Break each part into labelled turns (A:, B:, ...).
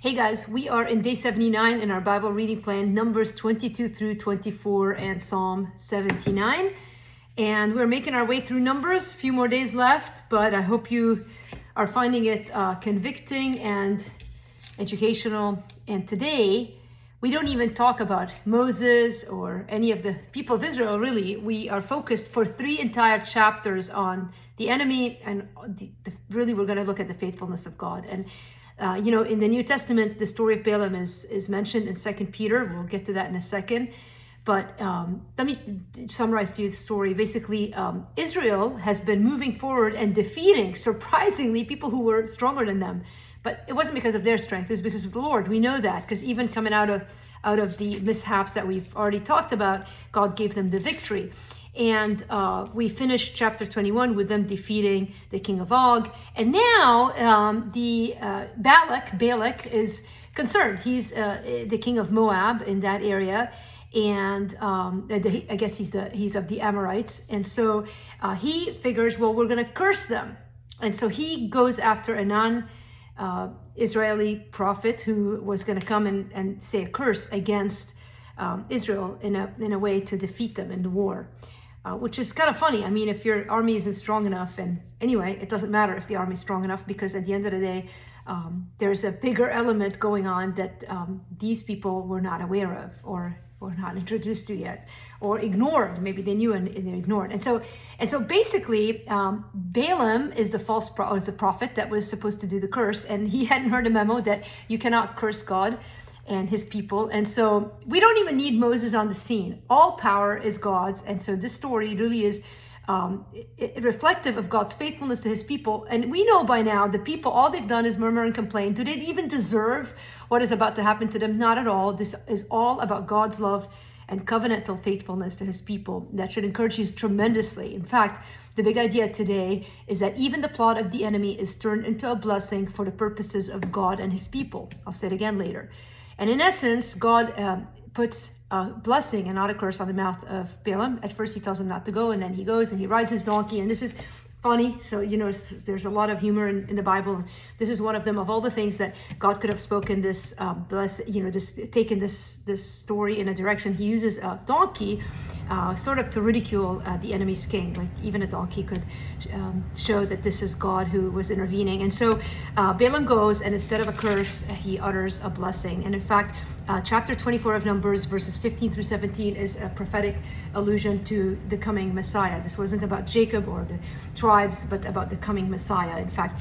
A: Hey guys, we are in day 79 in our Bible reading plan, Numbers 22 through 24 and Psalm 79. And we're making our way through Numbers, a few more days left, but I hope you are finding it convicting and educational. And today, we don't even talk about Moses or any of the people of Israel, really. We are focused for 3 entire chapters on the enemy, and really we're going to look at the faithfulness of God. And in the New Testament, the story of Balaam is mentioned in 2 Peter. We'll get to that in a second. But let me summarize to you the story. Basically, Israel has been moving forward and defeating, surprisingly, people who were stronger than them. But it wasn't because of their strength. It was because of the Lord. We know that, because even coming out of the mishaps that we've already talked about, God gave them the victory. And we finished chapter 21 with them defeating the king of Og. And now Balak is concerned. He's the king of Moab in that area. And I guess he's of the Amorites. And so he figures, well, we're going to curse them. And so he goes after a non-Israeli prophet who was going to come and say a curse against Israel in a way to defeat them in the war. Which is kind of funny. I mean, if your army isn't strong enough, and anyway, it doesn't matter if the army is strong enough, because at the end of the day, there's a bigger element going on that these people were not aware of, or not introduced to yet, or ignored. Maybe they knew and they ignored. And so basically, Balaam is the the prophet that was supposed to do the curse, and he hadn't heard a memo that you cannot curse God and his people. And so we don't even need Moses on the scene. All power is God's. And so this story really is reflective of God's faithfulness to his people. And we know by now the people, all they've done is murmur and complain. Do they even deserve what is about to happen to them? Not at all. This is all about God's love and covenantal faithfulness to his people. That should encourage you tremendously. In fact, the big idea today is that even the plot of the enemy is turned into a blessing for the purposes of God and his people. I'll say it again later. And in essence, God puts a blessing and not a curse on the mouth of Balaam. At first, he tells him not to go, and then he goes and he rides his donkey. And this is funny. So, there's a lot of humor in the Bible. And this is one of them. Of all the things that God could have spoken taken this story in a direction, he uses a donkey sort of to ridicule the enemy's king. Like even a donkey could show that this is God who was intervening. And so Balaam goes, and instead of a curse, he utters a blessing. And in fact, chapter 24 of Numbers, verses 15 through 17, is a prophetic allusion to the coming Messiah. This wasn't about Jacob or the tribes, but about the coming Messiah. In fact,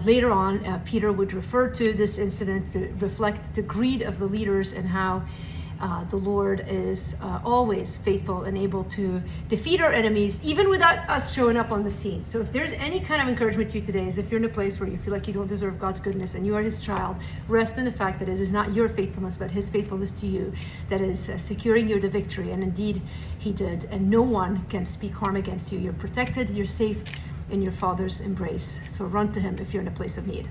A: later on, Peter would refer to this incident to reflect the greed of the leaders and how the Lord is always faithful and able to defeat our enemies, even without us showing up on the scene. So if there's any kind of encouragement to you today, is if you're in a place where you feel like you don't deserve God's goodness and you are his child, rest in the fact that it is not your faithfulness, but his faithfulness to you that is securing you the victory. And indeed, he did. And no one can speak harm against you. You're protected, you're safe in your Father's embrace. So run to him if you're in a place of need.